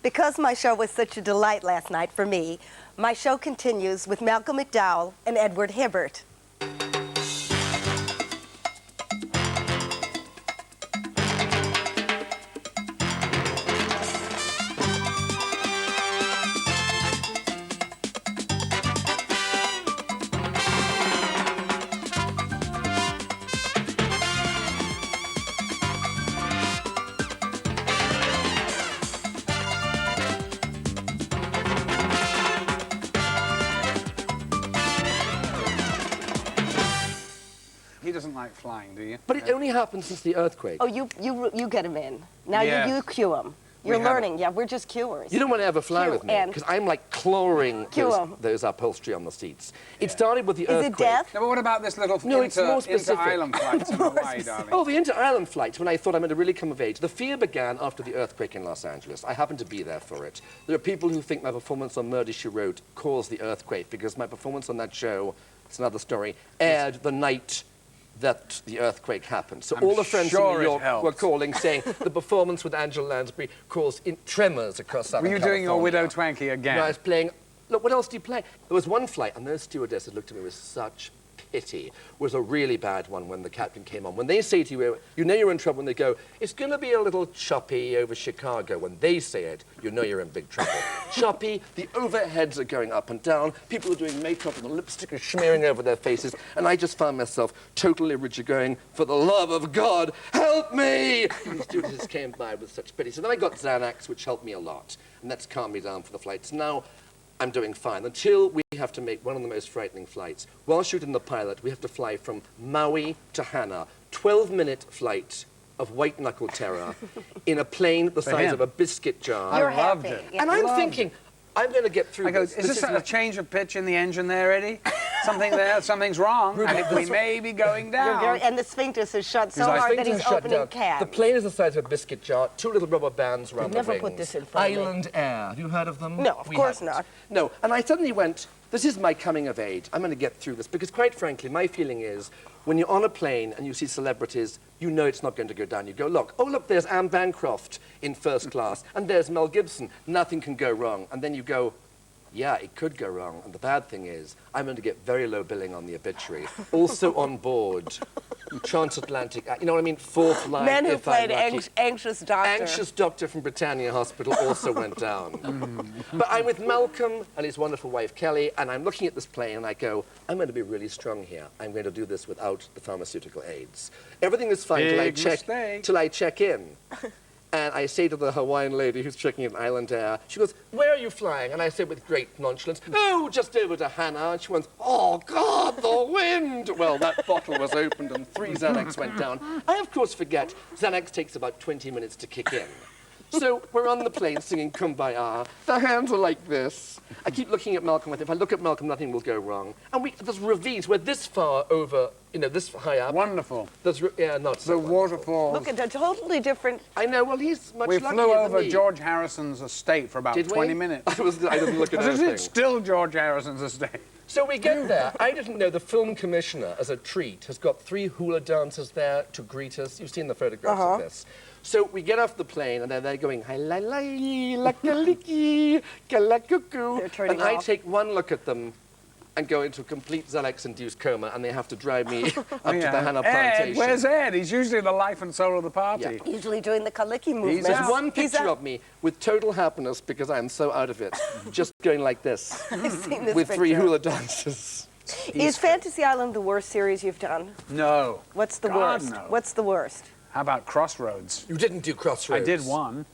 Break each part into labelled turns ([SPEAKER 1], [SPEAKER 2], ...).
[SPEAKER 1] Because my show was such a delight last night for me, my show continues with Malcolm McDowell and Edward Hibbert.
[SPEAKER 2] He doesn't like flying, do you?
[SPEAKER 3] But it only happened since the earthquake.
[SPEAKER 1] Oh, you get him in. Now
[SPEAKER 2] Yes.
[SPEAKER 1] you cue him. You're learning. Yeah, we're just cuers.
[SPEAKER 3] You don't want to ever fly
[SPEAKER 1] Cue
[SPEAKER 3] with me,
[SPEAKER 1] and-
[SPEAKER 3] because I'm like clawing those upholstery on the seats. It started with the earthquake.
[SPEAKER 1] Is it death?
[SPEAKER 2] No, but what about this little
[SPEAKER 3] It's more specific.
[SPEAKER 2] inter-island flight to Hawaii, darling?
[SPEAKER 3] Oh, the inter-island flights, when I thought I'm going to really come of age. The fear began after the earthquake in Los Angeles. I happened to be there for it. There are people who think my performance on Murder, She Wrote caused the earthquake, because my performance on that show, it's another story, aired the night that the earthquake happened. So all the friends in New York were calling, saying the performance with Angela Lansbury caused tremors across Southern California.
[SPEAKER 2] Were you doing your Widow Twankey again?
[SPEAKER 3] No, I was playing... Look, what else do you play? There was one flight, and those stewardesses looked at me with such pity. It was a really bad one when the captain came on. When they say to you, you know you're in trouble when they go, it's going to be a little choppy over Chicago. When they say it, you know you're in big trouble. Choppy, the overheads are going up and down, people are doing makeup and the lipstick is smearing over their faces, and I just found myself totally rigid going, for the love of God, help me! And the stewardesses came by with such pity. So then I got Xanax, which helped me a lot, and that's calmed me down for the flights. Now, I'm doing fine, until we have to make one of the most frightening flights. While shooting the pilot, we have to fly from Maui to Hana, 12-minute flight of white-knuckle terror in a plane the size of a biscuit jar.
[SPEAKER 1] You're
[SPEAKER 2] I loved
[SPEAKER 1] happy.
[SPEAKER 2] it.
[SPEAKER 1] Yeah.
[SPEAKER 3] And I'm thinking, I'm going to get through
[SPEAKER 2] I go,
[SPEAKER 3] this.
[SPEAKER 2] is this a change of pitch in the engine there, Eddie? Something there, something's wrong, and we may be going down.
[SPEAKER 1] And the sphinctus is shut so
[SPEAKER 3] The
[SPEAKER 1] hard that
[SPEAKER 3] sphincter
[SPEAKER 1] he's
[SPEAKER 3] is shut
[SPEAKER 1] opening
[SPEAKER 3] down.
[SPEAKER 1] cabs.
[SPEAKER 3] The plane is the size of a biscuit jar, two little rubber bands around the
[SPEAKER 1] never
[SPEAKER 3] wings.
[SPEAKER 1] put this in front of me.
[SPEAKER 3] Island Air. Have you heard of them?
[SPEAKER 1] No, of course
[SPEAKER 3] haven't.
[SPEAKER 1] not.
[SPEAKER 3] No, and I suddenly went, this is my coming of age. I'm going to get through this, because quite frankly, my feeling is, when you're on a plane and you see celebrities, you know it's not going to go down. You go, look, oh, look, there's Anne Bancroft in first class, and there's Mel Gibson. Nothing can go wrong. And then you go, yeah, it could go wrong. And the bad thing is, I'm going to get very low billing on the obituary. Also on board, transatlantic, you know what I mean? Fourth line,
[SPEAKER 1] Men who
[SPEAKER 3] if I'm
[SPEAKER 1] played
[SPEAKER 3] lucky.
[SPEAKER 1] anxious doctor.
[SPEAKER 3] Anxious doctor from Britannia Hospital also went down. But I'm with Malcolm and his wonderful wife, Kelly, and I'm looking at this plane and I go, I'm going to be really strong here. I'm going to do this without the pharmaceutical aids. Everything is fine till I check in. And I say to the Hawaiian lady who's checking in Island Air, she goes, where are you flying? And I say with great nonchalance, oh, just over to Hana. And she went, oh, God, the wind. Well, that bottle was opened and 3 Xanax went down. I, of course, forget Xanax takes about 20 minutes to kick in. So we're on the plane singing Kumbaya. The hands are like this. I keep looking at Malcolm. If I look at Malcolm, nothing will go wrong. And there's ravines. We're this far over, you know, this high up.
[SPEAKER 2] Wonderful.
[SPEAKER 3] There's, yeah, not so
[SPEAKER 2] The
[SPEAKER 3] wonderful.
[SPEAKER 2] waterfalls.
[SPEAKER 1] Look at a totally different...
[SPEAKER 3] I know, well, he's much
[SPEAKER 2] We
[SPEAKER 3] luckier
[SPEAKER 2] flew
[SPEAKER 3] than
[SPEAKER 2] over
[SPEAKER 3] me.
[SPEAKER 2] George Harrison's estate for about
[SPEAKER 3] Did we?
[SPEAKER 2] 20 minutes.
[SPEAKER 3] I didn't look at anything.
[SPEAKER 2] It's still George Harrison's estate.
[SPEAKER 3] So we get there. I didn't know the film commissioner, as a treat, has got 3 hula dancers there to greet us. You've seen the photographs of this. So we get off the plane, and they're going, hi-la-la-yi, la-ka-liki, ka-la-cuckoo. And I take one look at them and go into a complete Xanax-induced coma, and they have to drive me up to the Hana plantation.
[SPEAKER 2] Ed, where's Ed? He's usually the life and soul of the party.
[SPEAKER 3] Yeah.
[SPEAKER 1] Usually doing the Kaliki movement.
[SPEAKER 3] There's one picture of me with total happiness because I'm so out of it, just going like this,
[SPEAKER 1] I've seen this
[SPEAKER 3] with 3
[SPEAKER 1] picture.
[SPEAKER 3] hula dancers.
[SPEAKER 1] Is Fantasy Island the worst series you've done?
[SPEAKER 2] No.
[SPEAKER 1] What's the
[SPEAKER 2] God,
[SPEAKER 1] worst?
[SPEAKER 2] no.
[SPEAKER 1] What's the worst?
[SPEAKER 2] How about Crossroads?
[SPEAKER 3] You didn't do Crossroads.
[SPEAKER 2] I did one.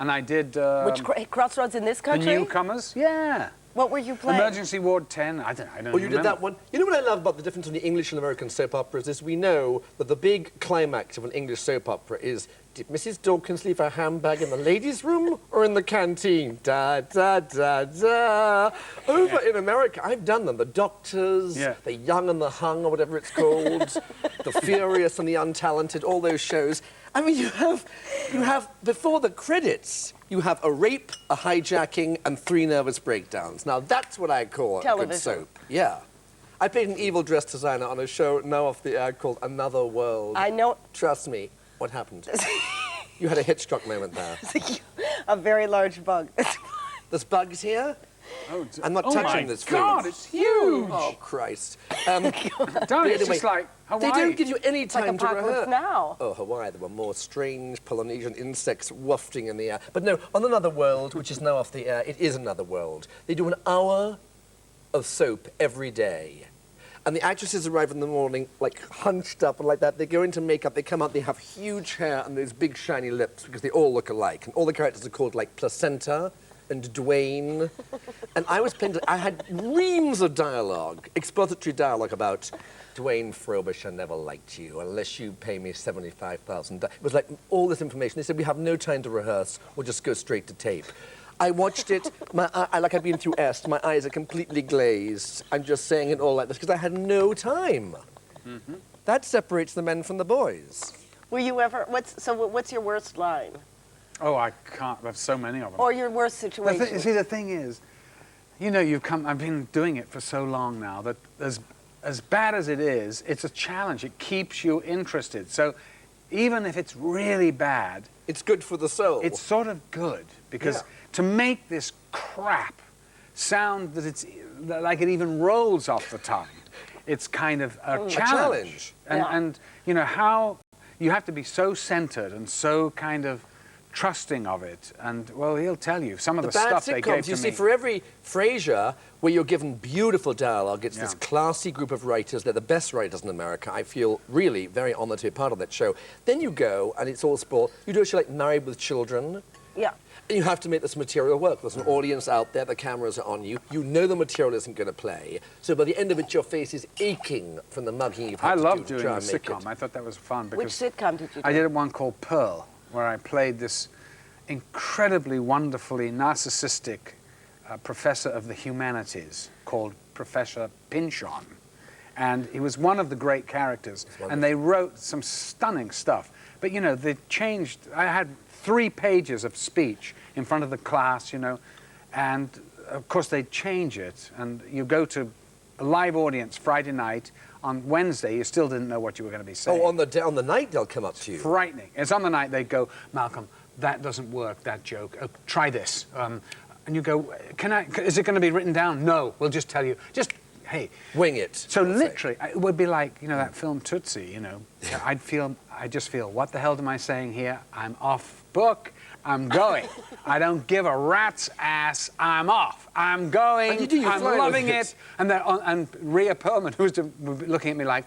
[SPEAKER 2] And I did...
[SPEAKER 1] Which Crossroads in this
[SPEAKER 2] The
[SPEAKER 1] country?
[SPEAKER 2] Newcomers? Yeah.
[SPEAKER 1] What were you playing?
[SPEAKER 2] Emergency Ward 10. I don't
[SPEAKER 3] Oh, you did that one? You know what I love about the difference between the English and American soap operas is we know that the big climax of an English soap opera is, did Mrs. Dawkins leave her handbag in the ladies' room or in the canteen? Da, da, da, da. Over in America, I've done them. The Doctors, The Young and the Hung, or whatever it's called, The Furious and the Untalented, all those shows. I mean, you have, before the credits, you have a rape, a hijacking, and 3 nervous breakdowns. Now, that's what I call a good soap. Yeah. I played an evil dress designer on a show now off the air called Another World.
[SPEAKER 1] I know.
[SPEAKER 3] Trust me. What happened? You had a Hitchcock moment there.
[SPEAKER 1] A very large bug.
[SPEAKER 3] There's bugs here?
[SPEAKER 2] Oh,
[SPEAKER 3] I'm not touching this food.
[SPEAKER 2] God, it's huge.
[SPEAKER 3] Oh, Christ.
[SPEAKER 2] Don't, it's just like Hawaii.
[SPEAKER 3] They don't give you any
[SPEAKER 1] It's like
[SPEAKER 3] time to
[SPEAKER 1] Apocalypse
[SPEAKER 3] rehearse.
[SPEAKER 1] Now.
[SPEAKER 3] Oh, Hawaii, there were more strange Polynesian insects wafting in the air. But no, on Another World, which is now off the air, it is Another World. They do an hour of soap every day. And the actresses arrive in the morning, like, hunched up and like that. They go into makeup, they come out, they have huge hair and those big shiny lips because they all look alike. And all the characters are called, like, Placenta and Dwayne. And I had reams of dialogue, expository dialogue about Dwayne Frobisher never liked you unless you pay me $75,000. It was like all this information. They said, we have no time to rehearse, we'll just go straight to tape. I watched it, like I've been through Est, my eyes are completely glazed. I'm just saying it all like this because I had no time. Mm-hmm. That separates the men from the boys.
[SPEAKER 4] Were you ever, what's your worst line?
[SPEAKER 2] Oh, I can't. There's so many of them.
[SPEAKER 4] Or your worst situation?
[SPEAKER 2] See, the thing is, you know, I've been doing it for so long now that as bad as it is, it's a challenge. It keeps you interested. So even if it's really bad,
[SPEAKER 3] it's good for the soul.
[SPEAKER 2] It's sort of good because to make this crap sound that it's like it even rolls off the tongue, it's kind of a challenge. And you know how you have to be so centered and so kind of trusting of it, and well, he'll tell you some of the stuff they gave to me.
[SPEAKER 3] You see, for every Frasier, where you're given beautiful dialogue, it's this classy group of writers. They're the best writers in America. I feel really very honored to be part of that show. Then you go, and it's all sport. You do a show like Married with Children.
[SPEAKER 4] Yeah.
[SPEAKER 3] And you have to make this material work. There's an audience out there, the cameras are on you. You know the material isn't going to play. So by the end of it, your face is aching from the mugging you've had to do.
[SPEAKER 2] I love doing
[SPEAKER 3] the
[SPEAKER 2] a sitcom. I thought that was fun.
[SPEAKER 4] Which sitcom did you do?
[SPEAKER 2] I did one called Pearl, where I played this incredibly, wonderfully narcissistic professor of the humanities called Professor Pinchon. And he was one of the great characters. And they wrote some stunning stuff. But, you know, they changed. I had 3 pages of speech in front of the class, you know, and of course they change it. And you go to a live audience Friday night. On Wednesday, you still didn't know what you were going to be saying.
[SPEAKER 3] Oh, on the night they'll come up to you.
[SPEAKER 2] Frightening. It's on the night they go, Malcolm, that doesn't work, that joke. Oh, try this. And you go, is it going to be written down? No, we'll just tell you. Just, hey.
[SPEAKER 3] Wing it.
[SPEAKER 2] So literally, it would be like, you know, that film Tootsie, you know. I just feel, what the hell am I saying here? I'm off book. I'm going. I don't give a rat's ass. I'm off. I'm going. I'm loving it. And Rhea Perlman, who was looking at me like,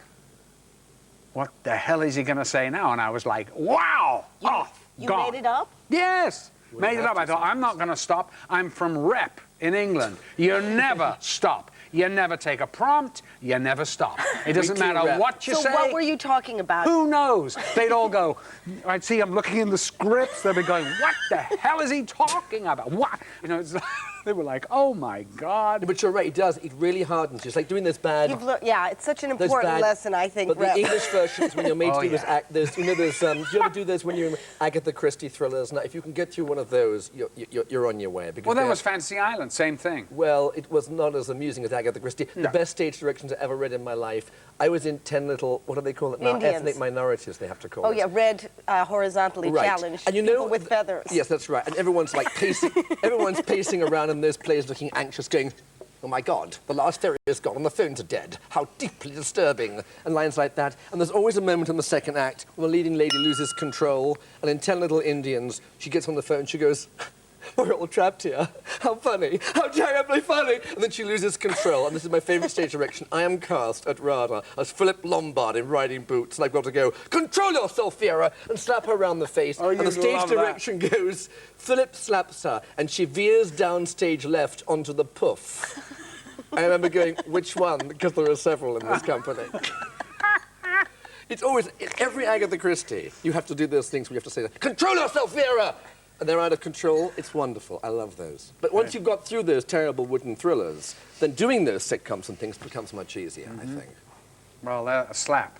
[SPEAKER 2] what the hell is he going to say now? And I was like, wow, off, gone.
[SPEAKER 4] Made it up?
[SPEAKER 2] Yes, made it up. I thought, I'm not going to stop. I'm from Rep in England. You never stop. You never take a prompt. You never stop. It doesn't matter what you say.
[SPEAKER 4] So what were you talking about?
[SPEAKER 2] Who knows? They'd all go, I'd see them looking in the scripts. They'd be going, what the hell is he talking about? What? You know, it's like, they were like, oh, my God.
[SPEAKER 3] But you're right, it does. It really hardens you. It's like doing this bad...
[SPEAKER 1] Yeah, it's such an important lesson, I think.
[SPEAKER 3] But the English versions, when you're made to do this act, do you ever do those when you're in Agatha Christie thrillers? Now, if you can get through one of those, you're on your way. Because
[SPEAKER 2] well, that was Fantasy Island, same thing.
[SPEAKER 3] Well, it was not as amusing as Agatha Christie. No. The best stage directions I ever read in my life. I was in 10 little, what do they call it now?
[SPEAKER 1] Indians.
[SPEAKER 3] Ethnic minorities, they have to call it.
[SPEAKER 1] Oh, yeah, red, horizontally challenged,
[SPEAKER 3] and you know,
[SPEAKER 1] people with feathers.
[SPEAKER 3] Yes, that's right. And everyone's like pacing, everyone's pacing around in those plays looking anxious, going, oh my God, the last fairy has gone and the phones are dead. How deeply disturbing. And lines like that. And there's always a moment in the second act when the leading lady loses control, and in 10 Little Indians, she gets on the phone, she goes, we're all trapped here. How funny. How terribly funny. And then she loses control. And this is my favourite stage direction. I am cast at RADA as Philip Lombard in riding boots. And I've got to go, control yourself, Vera, and slap her around the face.
[SPEAKER 2] Oh,
[SPEAKER 3] and the stage direction goes, Philip slaps her, and she veers down stage left onto the poof. I remember going, which one? Because there are several in this company. It's always, in every Agatha Christie, you have to do those things where you have to say, control yourself, Vera! And they're out of control. It's wonderful. I love those. But once you've got through those terrible wooden thrillers, then doing those sitcoms and things becomes much easier, I think.
[SPEAKER 2] Well, a slap.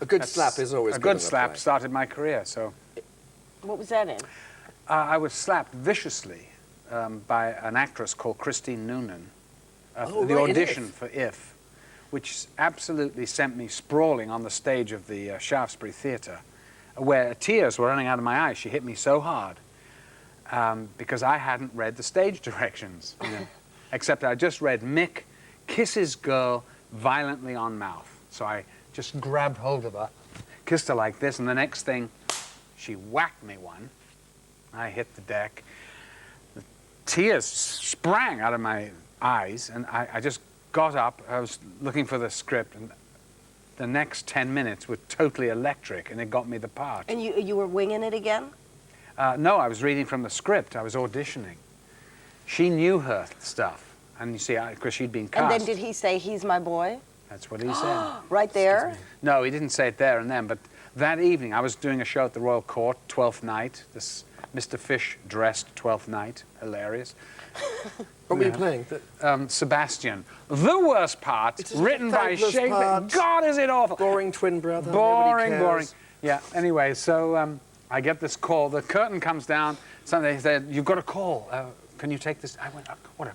[SPEAKER 3] A good slap is always good.
[SPEAKER 2] A good slap started my career, so...
[SPEAKER 4] What was that in?
[SPEAKER 2] I was slapped viciously by an actress called Christine Noonan. The audition for If, which absolutely sent me sprawling on the stage of the Shaftesbury Theatre. where tears were running out of my eyes. She hit me so hard because I hadn't read the stage directions, you know, except I just read Mick kisses girl violently on mouth. So I just grabbed hold of her, kissed her like this, and the next thing, she whacked me one. I hit the deck. The tears sprang out of my eyes, and I just got up. I was looking for the script, and the next 10 minutes were totally electric, and it got me the part.
[SPEAKER 4] And you were winging it again?
[SPEAKER 2] No, I was reading from the script. I was auditioning. She knew her stuff, and you see, because she'd been cast.
[SPEAKER 4] And then did he say, he's my boy?
[SPEAKER 2] That's what he said.
[SPEAKER 4] Right there?
[SPEAKER 2] No, he didn't say it there and then, but that evening I was doing a show at the Royal Court, 12th night. This Mr. Fish dressed 12th night. Hilarious.
[SPEAKER 3] What were you playing?
[SPEAKER 2] Sebastian. The worst part,
[SPEAKER 3] It's a
[SPEAKER 2] written by
[SPEAKER 3] thankless
[SPEAKER 2] Shakespeare.
[SPEAKER 3] part.
[SPEAKER 2] God, is it awful.
[SPEAKER 3] Boring twin brother.
[SPEAKER 2] Boring,
[SPEAKER 3] nobody
[SPEAKER 2] boring.
[SPEAKER 3] cares.
[SPEAKER 2] Yeah, anyway, so I get this call. The curtain comes down. Somebody said, you've got a call. Can you take this? I went, what a...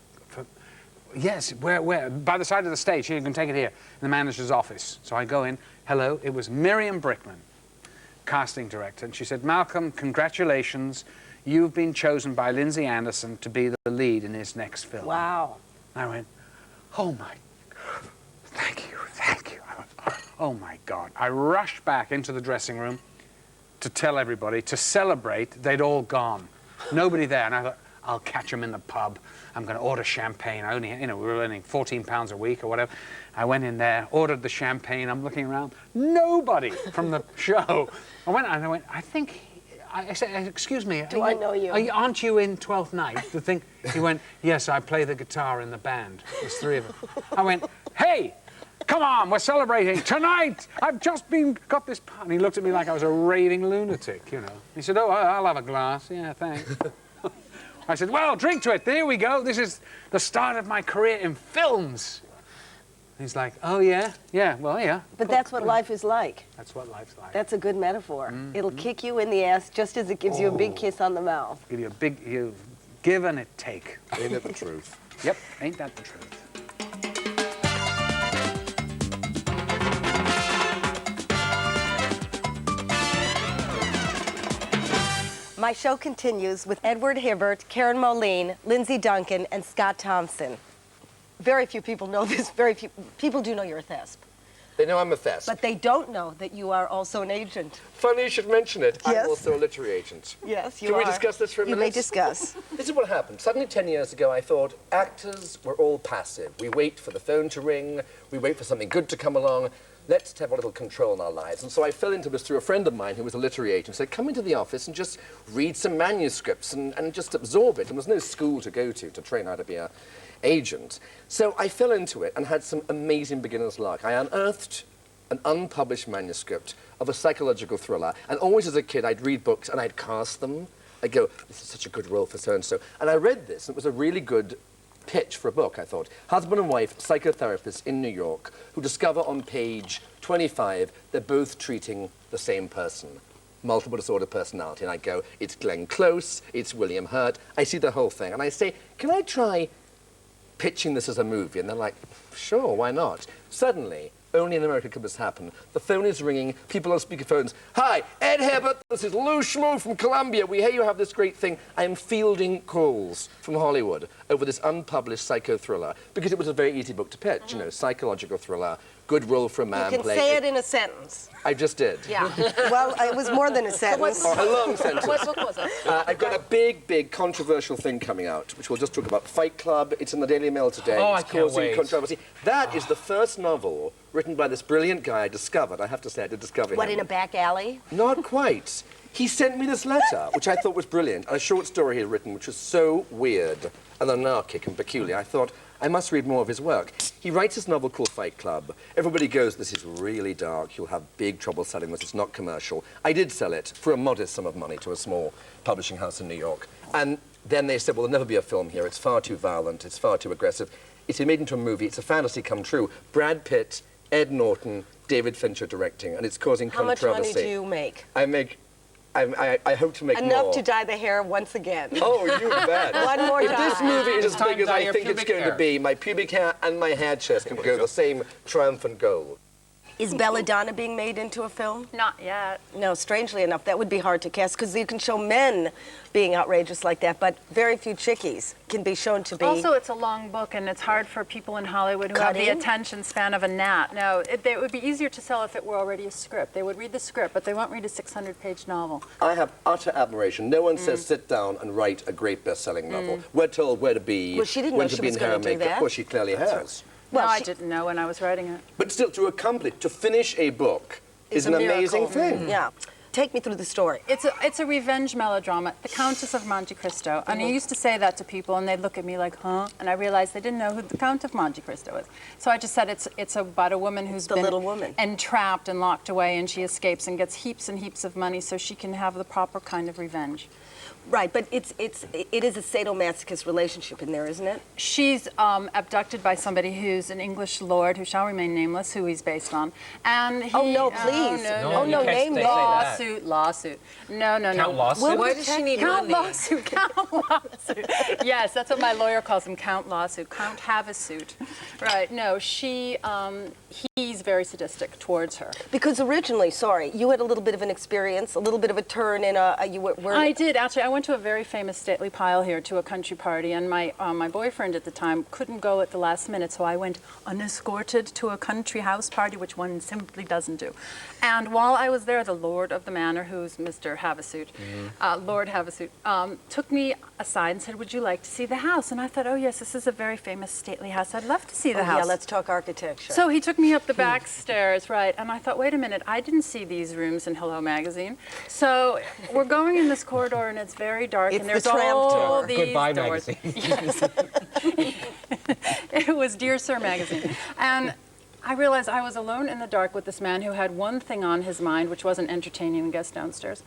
[SPEAKER 2] Yes, where? By the side of the stage. Here, you can take it here, in the manager's office. So I go in. Hello, it was Miriam Brickman, casting director. And she said, Malcolm, congratulations. You've been chosen by Lindsay Anderson to be the lead in his next film.
[SPEAKER 4] Wow.
[SPEAKER 2] I went, oh my, thank you, thank you. I went, oh my God. I rushed back into the dressing room to tell everybody, to celebrate. They'd all gone. Nobody there. And I thought, I'll catch them in the pub. I'm going to order champagne. I only, you know, we were earning £14 a week or whatever. I went in there, ordered the champagne. I'm looking around. Nobody from the show. I went, I think, I said, excuse me.
[SPEAKER 4] Do I know you?
[SPEAKER 2] Aren't you in 12th Night? The thing. He went, yes, I play the guitar in the band. There's three of them. I went, hey, come on, we're celebrating tonight. I've just got this part. And he looked at me like I was a raving lunatic, you know. He said, oh, I'll have a glass. Yeah, thanks. I said, well, drink to it. There we go. This is the start of my career in films. He's like, oh, yeah? Yeah, well, yeah.
[SPEAKER 4] But that's what life is like.
[SPEAKER 2] That's what life's like.
[SPEAKER 4] That's a good metaphor. It'll kick you in the ass just as it gives you a big kiss on the mouth.
[SPEAKER 2] Give you a big, give and it take.
[SPEAKER 3] Ain't it the truth?
[SPEAKER 2] Yep, ain't that the truth?
[SPEAKER 1] My show continues with Edward Hibbert, Karen Moline, Lindsay Duncan, and Scott Thompson. Very few people know this. Very few people do know you're a thesp.
[SPEAKER 3] They know I'm a thesp.
[SPEAKER 1] But they don't know that you are also an agent.
[SPEAKER 3] Funny you should mention it.
[SPEAKER 1] Yes.
[SPEAKER 3] I'm also a literary agent.
[SPEAKER 1] Yes, you
[SPEAKER 3] Can
[SPEAKER 1] are.
[SPEAKER 3] we discuss this for a minute?
[SPEAKER 1] You may discuss.
[SPEAKER 3] This is what happened. Suddenly, 10 years ago, I thought actors were all passive. We wait for the phone to ring. We wait for something good to come along. Let's have a little control in our lives. And so I fell into this through a friend of mine who was a literary agent. Said, come into the office and just read some manuscripts and just absorb it. And there was no school to go to train how to be an agent. So I fell into it and had some amazing beginner's luck. I unearthed an unpublished manuscript of a psychological thriller. And always as a kid, I'd read books and I'd cast them. I'd go, this is such a good role for so-and-so. And I read this, and it was a really good pitch for a book, I thought. Husband and wife, psychotherapists in New York, who discover on page 25 they're both treating the same person. Multiple disorder personality. And I go, it's Glenn Close, it's William Hurt. I see the whole thing. And I say, can I try pitching this as a movie? And they're like, sure, why not? Suddenly, only in America could this happen. The phone is ringing, people on speakerphones. Hi, Ed Hibbert, this is Lou Schmoo from Columbia. We hear you have this great thing. I am fielding calls from Hollywood over this unpublished psycho thriller because it was a very easy book to pitch, you know, psychological thriller, good role for a man.
[SPEAKER 1] You can say it in a sentence.
[SPEAKER 3] I just did.
[SPEAKER 1] Yeah. Well, it was more than a sentence.
[SPEAKER 3] A long sentence.
[SPEAKER 5] What book was it?
[SPEAKER 3] I've got a big controversial thing coming out, which we'll just talk about. Fight Club. It's in the Daily Mail today.
[SPEAKER 2] Oh,
[SPEAKER 3] it's
[SPEAKER 2] I can't
[SPEAKER 3] causing
[SPEAKER 2] wait.
[SPEAKER 3] controversy. That is the first novel written by this brilliant guy I discovered. I have to say, I did discover
[SPEAKER 1] What,
[SPEAKER 3] him.
[SPEAKER 1] in a back alley?
[SPEAKER 3] Not quite. He sent me this letter, which I thought was brilliant, and a short story he had written, which was so weird and anarchic and peculiar. I thought, I must read more of his work. He writes this novel called Fight Club. Everybody goes, this is really dark. You'll have big trouble selling this. It's not commercial. I did sell it for a modest sum of money to a small publishing house in New York. And then they said, well, there'll never be a film here. It's far too violent. It's far too aggressive. It's been made into a movie. It's a fantasy come true. Brad Pitt, Ed Norton, David Fincher directing, and it's causing
[SPEAKER 1] How much
[SPEAKER 3] controversy.
[SPEAKER 1] money do you make?
[SPEAKER 3] I hope to make
[SPEAKER 1] Enough
[SPEAKER 3] more.
[SPEAKER 1] to dye the hair once again.
[SPEAKER 3] Oh, you bet.
[SPEAKER 1] One more
[SPEAKER 3] If
[SPEAKER 1] time.
[SPEAKER 3] this movie is as
[SPEAKER 2] Time
[SPEAKER 3] big as
[SPEAKER 2] dye
[SPEAKER 3] I
[SPEAKER 2] your
[SPEAKER 3] think it's
[SPEAKER 2] pubic
[SPEAKER 3] going
[SPEAKER 2] hair.
[SPEAKER 3] to be, my pubic hair and my hair chest can go the same triumphant goal.
[SPEAKER 1] Is Belladonna being made into a film?
[SPEAKER 5] Not yet.
[SPEAKER 1] No, strangely enough, that would be hard to cast because you can show men being outrageous like that, but very few chickies can be shown to be.
[SPEAKER 5] Also, it's a long book, and it's hard for people in Hollywood who have the
[SPEAKER 1] Cutting?
[SPEAKER 5] attention span of a gnat. No, it would be easier to sell if it were already a script. They would read the script, but they won't read a 600-page novel.
[SPEAKER 3] I have utter admiration. No one says sit down and write a great best-selling novel. We're told where to be,
[SPEAKER 1] Well, she didn't
[SPEAKER 3] when
[SPEAKER 1] know
[SPEAKER 3] to
[SPEAKER 1] she
[SPEAKER 3] be
[SPEAKER 1] was
[SPEAKER 3] in hair
[SPEAKER 1] gonna
[SPEAKER 3] and
[SPEAKER 1] do
[SPEAKER 3] makeup.
[SPEAKER 1] that.
[SPEAKER 3] Well, she clearly has.
[SPEAKER 1] Well,
[SPEAKER 5] no, I
[SPEAKER 1] she-
[SPEAKER 5] didn't know when I was writing it.
[SPEAKER 3] But still, to finish a book is
[SPEAKER 1] a
[SPEAKER 3] an amazing
[SPEAKER 1] miracle.
[SPEAKER 3] thing.
[SPEAKER 1] Yeah. Take me through the story.
[SPEAKER 5] It's a revenge melodrama, The Countess of Monte Cristo. And I used to say that to people, and they'd look at me like, huh? And I realized they didn't know who the Count of Monte Cristo is. So I just said it's about a woman who's
[SPEAKER 1] The
[SPEAKER 5] been
[SPEAKER 1] little woman.
[SPEAKER 5] entrapped and locked away, and she escapes and gets heaps and heaps of money so she can have the proper kind of revenge.
[SPEAKER 1] Right, but it is a sadomasochist relationship in there, isn't it?
[SPEAKER 5] She's abducted by somebody who's an English lord who shall remain nameless, who he's based on. And he,
[SPEAKER 1] Oh, no, please.
[SPEAKER 5] no,
[SPEAKER 1] No,
[SPEAKER 5] no,
[SPEAKER 1] name
[SPEAKER 6] say
[SPEAKER 1] that.
[SPEAKER 6] that.
[SPEAKER 5] Lawsuit. No.
[SPEAKER 6] Count lawsuit?
[SPEAKER 7] Why does she need
[SPEAKER 5] Count
[SPEAKER 7] money?
[SPEAKER 5] lawsuit, count lawsuit. Yes, that's what my lawyer calls him, count lawsuit, count have a suit. Right, no, he's very sadistic towards her.
[SPEAKER 1] Because originally, sorry, you had a little bit of an experience, a little bit of a turn in you were
[SPEAKER 5] I did, actually. I went to a very famous stately pile here to a country party, and my boyfriend at the time couldn't go at the last minute, so I went unescorted to a country house party, which one simply doesn't do. And while I was there, the lord of the manor, who's Mr. Havasuit, Lord Havasuit, took me aside and said, would you like to see the house? And I thought, oh yes, this is a very famous stately house. I'd love to see the house.
[SPEAKER 1] Yeah, let's talk architecture.
[SPEAKER 5] So he took me up the back stairs, right, and I thought, wait a minute, I didn't see these rooms in Hello Magazine. So we're going in this corridor, and it's very dark,
[SPEAKER 1] It's
[SPEAKER 5] and there's
[SPEAKER 1] the tram
[SPEAKER 5] all
[SPEAKER 1] tour.
[SPEAKER 5] these
[SPEAKER 6] Goodbye
[SPEAKER 5] doors.
[SPEAKER 6] magazine.
[SPEAKER 5] Yes. It was Dear Sir magazine. And I realized I was alone in the dark with this man who had one thing on his mind, which wasn't entertaining the guests downstairs.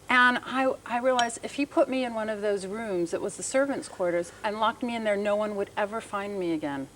[SPEAKER 5] And I realized if he put me in one of those rooms, it was the servants' quarters, and locked me in there, no one would ever find me again.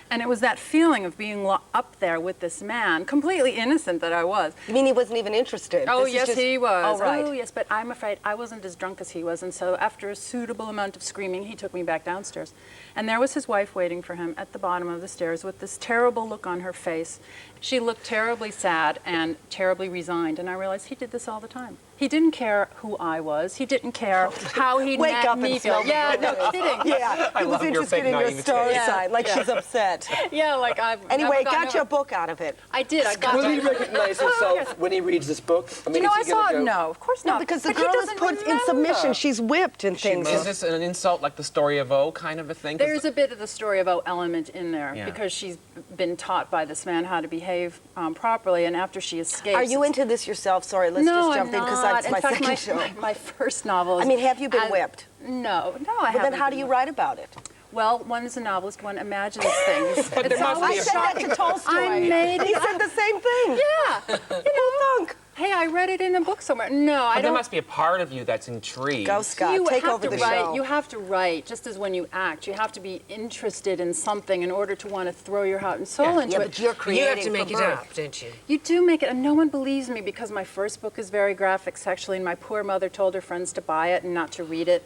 [SPEAKER 5] And it was that feeling of being up there with this man, completely innocent that I was.
[SPEAKER 1] You mean he wasn't even interested?
[SPEAKER 5] Oh,
[SPEAKER 1] This is
[SPEAKER 5] yes,
[SPEAKER 1] just-
[SPEAKER 5] he was.
[SPEAKER 1] Oh, right.
[SPEAKER 5] Oh, yes, but I'm afraid I wasn't as drunk as he was, and so after a suitable amount of screaming, he took me back downstairs. And there was his wife waiting for him at the bottom of the stairs with this terrible look on her face. She looked terribly sad and terribly resigned, and I realized he did this all the time. He didn't care who I was. He didn't care how he
[SPEAKER 1] Wake
[SPEAKER 5] met
[SPEAKER 1] up
[SPEAKER 5] me
[SPEAKER 1] and
[SPEAKER 5] feel.
[SPEAKER 1] smell
[SPEAKER 5] Yeah,
[SPEAKER 1] the
[SPEAKER 5] no
[SPEAKER 1] roses.
[SPEAKER 5] kidding.
[SPEAKER 1] Yeah, he was
[SPEAKER 6] love your
[SPEAKER 1] interested
[SPEAKER 6] fake
[SPEAKER 1] in your
[SPEAKER 6] naivete.
[SPEAKER 1] star
[SPEAKER 5] Yeah.
[SPEAKER 1] sign, like she's upset.
[SPEAKER 5] Yeah, like I've
[SPEAKER 1] Anyway,
[SPEAKER 5] never gotten
[SPEAKER 1] got your
[SPEAKER 5] over-
[SPEAKER 1] book out of it.
[SPEAKER 5] I did. I got
[SPEAKER 3] Will he
[SPEAKER 5] it.
[SPEAKER 3] recognize himself when he reads this book? I mean,
[SPEAKER 5] You know,
[SPEAKER 3] is
[SPEAKER 5] I
[SPEAKER 3] he gonna
[SPEAKER 5] saw
[SPEAKER 3] go,
[SPEAKER 5] it. No, of course
[SPEAKER 1] No,
[SPEAKER 5] not.
[SPEAKER 1] because the
[SPEAKER 5] But he
[SPEAKER 1] girl is
[SPEAKER 5] doesn't
[SPEAKER 1] put in
[SPEAKER 5] remember.
[SPEAKER 1] submission. She's whipped and things.
[SPEAKER 6] Is this an insult like the story of O kind of a thing? 'Cause
[SPEAKER 5] There's a bit of the story of O element in there
[SPEAKER 6] Yeah.
[SPEAKER 5] because she's been taught by this man how to behave properly, and after she escapes.
[SPEAKER 1] Are you into this yourself? Sorry, let's
[SPEAKER 5] No,
[SPEAKER 1] just jump
[SPEAKER 5] I'm
[SPEAKER 1] in because
[SPEAKER 5] not.
[SPEAKER 1] that's my
[SPEAKER 5] in fact,
[SPEAKER 1] second show.
[SPEAKER 5] my first novel.
[SPEAKER 1] I
[SPEAKER 5] Is,
[SPEAKER 1] mean, have you been
[SPEAKER 5] as-
[SPEAKER 1] whipped?
[SPEAKER 5] No, I
[SPEAKER 1] Well,
[SPEAKER 5] haven't.
[SPEAKER 1] then how do
[SPEAKER 5] been
[SPEAKER 1] you
[SPEAKER 5] whipped.
[SPEAKER 1] wait about it?
[SPEAKER 5] Well, one is a novelist, one imagines things.
[SPEAKER 6] But there must
[SPEAKER 1] I
[SPEAKER 6] be a
[SPEAKER 1] said that to Tolstoy.
[SPEAKER 5] I made
[SPEAKER 1] He
[SPEAKER 5] it.
[SPEAKER 1] said the same thing.
[SPEAKER 5] Yeah.
[SPEAKER 1] Who thunk?
[SPEAKER 5] Hey, I read it in a book somewhere. No, I
[SPEAKER 6] But there
[SPEAKER 5] don't.
[SPEAKER 6] must be a part of you that's intrigued.
[SPEAKER 1] Go, Scott.
[SPEAKER 5] You
[SPEAKER 1] Take
[SPEAKER 5] have
[SPEAKER 1] over
[SPEAKER 5] to
[SPEAKER 1] the
[SPEAKER 5] write.
[SPEAKER 1] show.
[SPEAKER 5] You have to write, just as when you act. You have to be interested in something in order to want to throw your heart and soul into
[SPEAKER 1] Yeah,
[SPEAKER 5] it.
[SPEAKER 1] but you're
[SPEAKER 7] You
[SPEAKER 1] creating
[SPEAKER 7] have to make
[SPEAKER 1] for
[SPEAKER 7] it
[SPEAKER 1] birth.
[SPEAKER 7] up, don't you?
[SPEAKER 5] You do make it, and no one believes me because my first book is very graphic sexually, and my poor mother told her friends to buy it and not to read it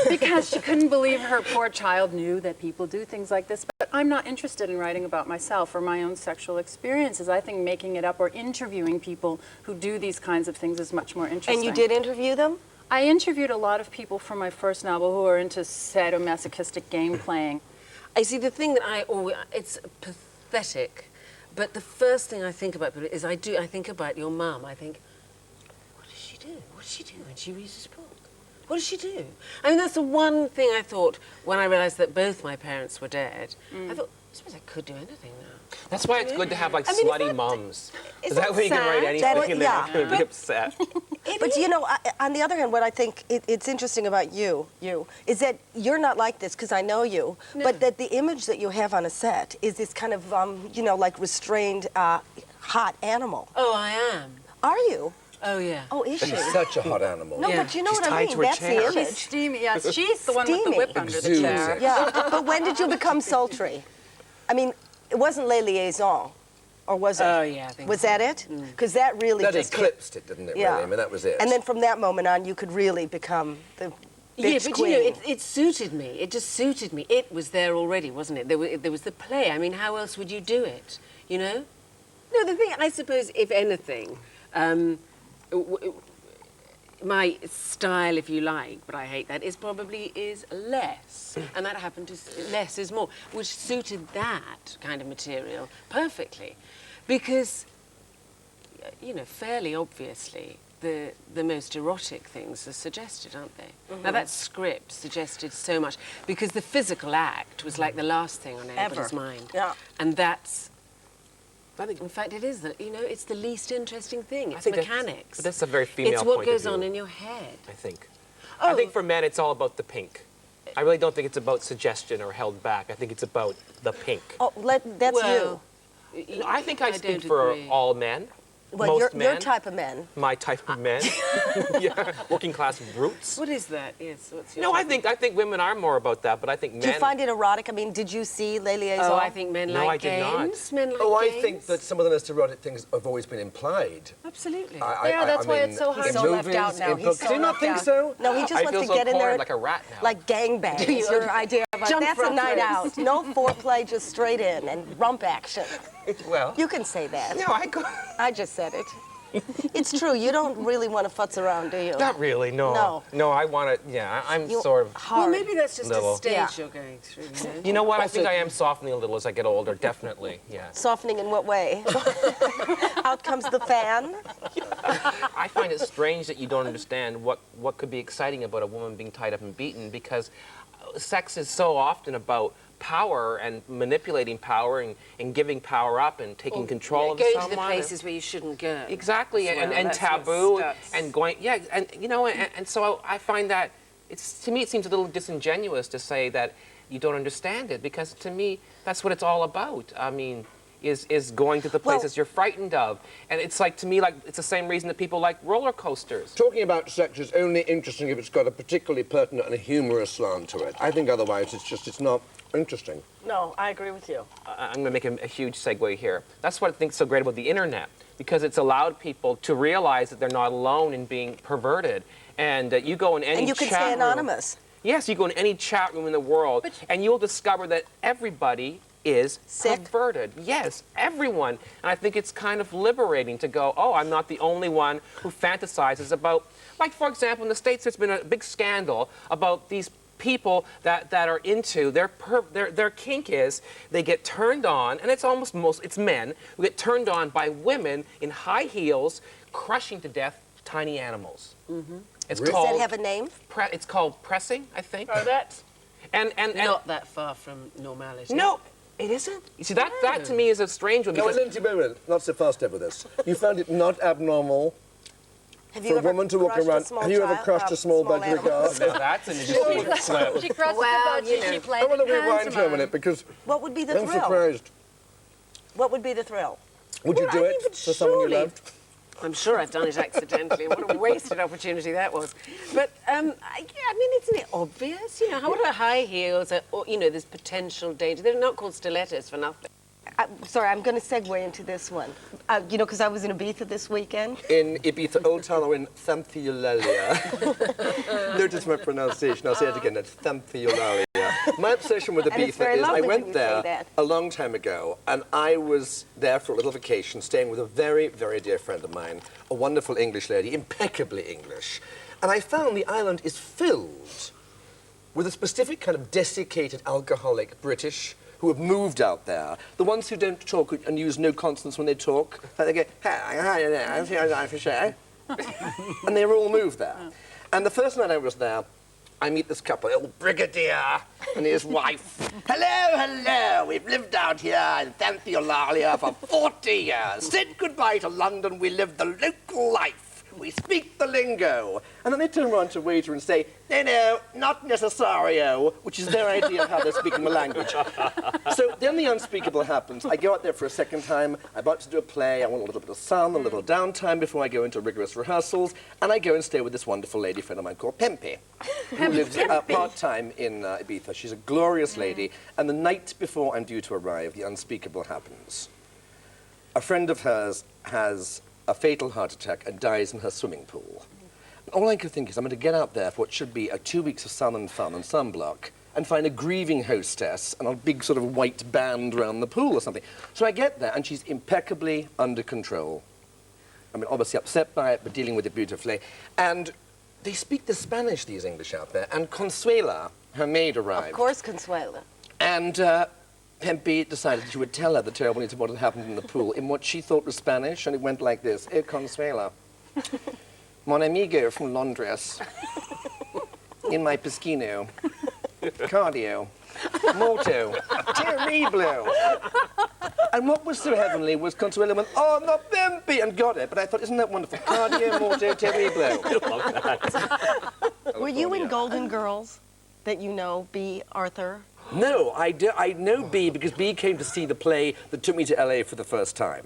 [SPEAKER 5] because she couldn't believe her poor child knew that people do things like this. But I'm not interested in writing about myself or my own sexual experiences. I think making it up or interviewing people who do these kinds of things is much more interesting.
[SPEAKER 1] And you did interview them?
[SPEAKER 5] I interviewed a lot of people for my first novel who are into sadomasochistic game playing.
[SPEAKER 7] I see the thing that I always, it's pathetic, but the first thing I think about is I think about your mum. I think, what does she do? What does she do when she reads this book? What does she do? I mean, that's the one thing I thought when I realized that both my parents were dead. I thought, I suppose I could do anything now.
[SPEAKER 6] That's why it's good to have like
[SPEAKER 7] I mean, is
[SPEAKER 6] slutty
[SPEAKER 7] that-
[SPEAKER 6] mums.
[SPEAKER 7] is
[SPEAKER 6] Is that
[SPEAKER 7] that
[SPEAKER 6] way you can write
[SPEAKER 7] sad?
[SPEAKER 6] anything
[SPEAKER 1] That-
[SPEAKER 6] and
[SPEAKER 1] yeah.
[SPEAKER 6] they're not going to be upset?
[SPEAKER 1] But you know, on the other hand, what I think it's interesting about you, is that you're not like this because I know you, but that the image that you have on a set is this kind of, like restrained, hot animal.
[SPEAKER 7] Oh, I am.
[SPEAKER 1] Are you?
[SPEAKER 7] Oh, yeah.
[SPEAKER 1] Oh, is she?
[SPEAKER 3] She's such a hot animal.
[SPEAKER 1] No,
[SPEAKER 7] Yeah.
[SPEAKER 1] but you know
[SPEAKER 6] She's
[SPEAKER 1] what I
[SPEAKER 6] tied
[SPEAKER 1] mean.
[SPEAKER 6] to a
[SPEAKER 1] That's
[SPEAKER 6] chair.
[SPEAKER 1] the
[SPEAKER 5] She's
[SPEAKER 1] image.
[SPEAKER 5] steamy. Yes, she's the one with the
[SPEAKER 1] Steamy.
[SPEAKER 5] whip under the
[SPEAKER 3] Exudes
[SPEAKER 5] chair.
[SPEAKER 3] it.
[SPEAKER 1] Yeah, but when did you become sultry? I mean, it wasn't Les Liaisons, or was it?
[SPEAKER 7] Oh, yeah, I think
[SPEAKER 1] Was
[SPEAKER 7] so.
[SPEAKER 1] that it? Because that really
[SPEAKER 3] That
[SPEAKER 1] just
[SPEAKER 3] eclipsed it, didn't it,
[SPEAKER 1] Yeah.
[SPEAKER 3] really? I mean, that was it.
[SPEAKER 1] And then from that moment on, you could really become the
[SPEAKER 7] Yeah,
[SPEAKER 1] bitch
[SPEAKER 7] but
[SPEAKER 1] queen.
[SPEAKER 7] you know, it suited me. It just suited me. It was there already, wasn't it? There was the play. I mean, how else would you do it? You know? No, the thing, I suppose, if anything, my style, if you like, but I hate that, is less. And that happened to less is more, which suited that kind of material perfectly. Because, you know, fairly obviously, the most erotic things are suggested, aren't they? Now, that script suggested so much, because the physical act was like the last thing on anybody's mind.
[SPEAKER 1] Yeah.
[SPEAKER 7] And that's... in fact, it is it's the least interesting thing. It's mechanics.
[SPEAKER 6] That's a very female
[SPEAKER 7] It's what
[SPEAKER 6] point of
[SPEAKER 7] goes
[SPEAKER 6] view,
[SPEAKER 7] on in your head.
[SPEAKER 6] I think. I think for men, it's all about the pink. I really don't think it's about suggestion or held back. I think it's about the pink.
[SPEAKER 1] Oh, that's
[SPEAKER 7] Well,
[SPEAKER 6] I think I speak
[SPEAKER 7] don't
[SPEAKER 6] for
[SPEAKER 7] agree.
[SPEAKER 6] all men.
[SPEAKER 1] you. Well,
[SPEAKER 6] Most
[SPEAKER 1] your
[SPEAKER 6] men.
[SPEAKER 1] type of men.
[SPEAKER 6] My type of men. Yeah, working class brutes.
[SPEAKER 7] What is that? Yes. What's your
[SPEAKER 6] No, I think women are more about that, but I think men.
[SPEAKER 1] Do you find it erotic? I mean, did you see Les Liaisons?
[SPEAKER 7] Oh, I think men
[SPEAKER 6] No, I
[SPEAKER 7] like
[SPEAKER 6] did not.
[SPEAKER 7] games. Men like
[SPEAKER 3] Oh, I
[SPEAKER 7] games.
[SPEAKER 3] think that some of the most erotic things have always been implied.
[SPEAKER 7] Absolutely.
[SPEAKER 4] Yeah, that's why it's so hard.
[SPEAKER 3] in
[SPEAKER 4] He's so left
[SPEAKER 3] movies,
[SPEAKER 4] out now.
[SPEAKER 3] in
[SPEAKER 4] He's
[SPEAKER 3] books.
[SPEAKER 4] so
[SPEAKER 3] Do you not
[SPEAKER 4] left
[SPEAKER 3] think
[SPEAKER 4] out.
[SPEAKER 3] so?
[SPEAKER 1] No, he just
[SPEAKER 6] I
[SPEAKER 1] wants
[SPEAKER 6] feel
[SPEAKER 1] to
[SPEAKER 6] so
[SPEAKER 1] get in
[SPEAKER 6] cornered
[SPEAKER 1] there
[SPEAKER 6] like a rat now.
[SPEAKER 1] like gangbang. Is your idea of
[SPEAKER 7] Jump
[SPEAKER 1] that's a
[SPEAKER 7] front
[SPEAKER 1] night
[SPEAKER 7] rows.
[SPEAKER 1] out. No foreplay, just straight in and rump action.
[SPEAKER 6] Well,
[SPEAKER 1] You can say that.
[SPEAKER 6] no, I go.
[SPEAKER 1] I just said it. It's true. You don't really want to futz around, do you?
[SPEAKER 6] Not really, no.
[SPEAKER 1] No.
[SPEAKER 6] No, I want to. Yeah, I'm
[SPEAKER 1] You-
[SPEAKER 6] sort of.
[SPEAKER 1] hard.
[SPEAKER 7] Well, maybe that's just
[SPEAKER 6] Little.
[SPEAKER 7] a stage
[SPEAKER 1] Yeah.
[SPEAKER 7] you're going through. You know?
[SPEAKER 6] You know what? I think I am softening a little as I get older. Definitely, yeah.
[SPEAKER 1] Softening in what way? Out comes the fan.
[SPEAKER 6] I find it strange that you don't understand what could be exciting about a woman being tied up and beaten, because sex is so often about power and manipulating power and giving power up and taking control of
[SPEAKER 7] Going
[SPEAKER 6] someone.
[SPEAKER 7] to the places where you shouldn't go.
[SPEAKER 6] Exactly,
[SPEAKER 7] as well.
[SPEAKER 6] and
[SPEAKER 7] That's
[SPEAKER 6] taboo
[SPEAKER 7] what starts-
[SPEAKER 6] and going, yeah, and you know, and so I find that to me it seems a little disingenuous to say that you don't understand it, because to me that's what it's all about. I mean, is going to the places you're frightened of, and it's like, to me, like it's the same reason that people like roller coasters.
[SPEAKER 3] Talking about sex is only interesting if it's got a particularly pertinent and a humorous slant to it. I think otherwise it's not interesting.
[SPEAKER 1] No, I agree with you.
[SPEAKER 6] I'm going to make a huge segue here. That's what I think is so great about the internet, because it's allowed people to realize that they're not alone in being perverted. And you go in any
[SPEAKER 1] And you can
[SPEAKER 6] chat
[SPEAKER 1] stay
[SPEAKER 6] room-
[SPEAKER 1] anonymous.
[SPEAKER 6] Yes, you go in any chat room in the world, and you'll discover that everybody is
[SPEAKER 1] Sick?
[SPEAKER 6] perverted. Yes, everyone. And I think it's kind of liberating to go, oh, I'm not the only one who fantasizes about, like, for example, in the States, there's been a big scandal about these people that are into, their kink is they get turned on, and it's it's men who get turned on by women in high heels crushing to death tiny animals. It's
[SPEAKER 1] Does
[SPEAKER 6] called
[SPEAKER 1] that have a name?
[SPEAKER 6] it's called pressing, I think.
[SPEAKER 7] Oh, that's
[SPEAKER 6] And
[SPEAKER 7] not that far from normality.
[SPEAKER 6] no, it isn't. You see, that to me is a strange one,
[SPEAKER 3] Now,
[SPEAKER 6] because
[SPEAKER 3] Lindsay, wait a minute, not so fast over this. You found it not abnormal
[SPEAKER 1] Have
[SPEAKER 3] for a woman to walk
[SPEAKER 1] crushed
[SPEAKER 3] around.
[SPEAKER 1] small
[SPEAKER 3] Have you ever
[SPEAKER 1] child-
[SPEAKER 3] crushed a small budget
[SPEAKER 1] animal?
[SPEAKER 3] girl?
[SPEAKER 6] now that's an interesting slip.
[SPEAKER 4] She crushed
[SPEAKER 7] Well,
[SPEAKER 4] the budget.
[SPEAKER 7] you
[SPEAKER 4] She
[SPEAKER 7] know.
[SPEAKER 4] played
[SPEAKER 3] I want to
[SPEAKER 4] the
[SPEAKER 3] rewind for a
[SPEAKER 4] pantomime.
[SPEAKER 3] minute because
[SPEAKER 1] What would be the
[SPEAKER 3] I'm
[SPEAKER 1] thrill?
[SPEAKER 3] surprised.
[SPEAKER 1] What would be the thrill?
[SPEAKER 3] Would you
[SPEAKER 7] Well,
[SPEAKER 3] do
[SPEAKER 7] I
[SPEAKER 3] it
[SPEAKER 7] think
[SPEAKER 3] for someone you
[SPEAKER 7] surely-
[SPEAKER 3] loved?
[SPEAKER 7] I'm sure I've done it accidentally. What a wasted opportunity that was. But, yeah, I mean, isn't it obvious? You know, what about high heels? There's potential danger. They're not called stilettos for nothing.
[SPEAKER 1] Sorry, I'm going to segue into this one. Because I was in Ibiza this weekend.
[SPEAKER 3] In Ibiza, Old Town, or in Thamthiolalia. Notice my pronunciation. I'll say it again. It's Thamthiolalia. My obsession with
[SPEAKER 1] And it's
[SPEAKER 3] Ibiza
[SPEAKER 1] very
[SPEAKER 3] is I
[SPEAKER 1] lovely when
[SPEAKER 3] went
[SPEAKER 1] you say
[SPEAKER 3] there
[SPEAKER 1] that.
[SPEAKER 3] a long time ago, and I was there for a little vacation, staying with a very, very dear friend of mine, a wonderful English lady, impeccably English. And I found the island is filled with a specific kind of desiccated alcoholic British who have moved out there, the ones who don't talk and use no consonants when they talk. Like they go, and they're all moved there. And the first night I was there, I meet this couple, old Brigadier and his wife. Hello, hello, we've lived out here in Thamthiolalia for 40 years. Said goodbye to London, we live the local life. We speak the lingo. And then they turn around to a waiter and say, no, not necessario, which is their idea of how they're speaking the language. So then the unspeakable happens. I go out there for a second time. I'm about to do a play. I want a little bit of sun, a little downtime before I go into rigorous rehearsals. And I go and stay with this wonderful lady friend of mine called Pempe, who lives part-time in Ibiza. She's a glorious lady. And the night before I'm due to arrive, the unspeakable happens. A friend of hers has a fatal heart attack and dies in her swimming pool. All I could think is I'm going to get out there for what should be 2 weeks of sun and fun and sunblock, and find a grieving hostess and a big sort of white band around the pool or something. So I get there, and she's impeccably under control. I mean, obviously upset by it, but dealing with it beautifully. And they speak the Spanish, these English out there, and Consuela, her maid, arrived.
[SPEAKER 1] Of course, Consuela.
[SPEAKER 3] And Pempy decided she would tell her the terrible news of what had happened in the pool in what she thought was Spanish, and it went like this. Consuela, mon amigo from Londres, in my pesquino, cardio, moto, terrible. And what was so heavenly was Consuela went, oh, no, Pempy, and got it. But I thought, isn't that wonderful? Cardio, moto, terrible.
[SPEAKER 1] Were you in Golden Girls that you know, B. Arthur?
[SPEAKER 3] No, I know B because B came to see the play that took me to LA for the first time.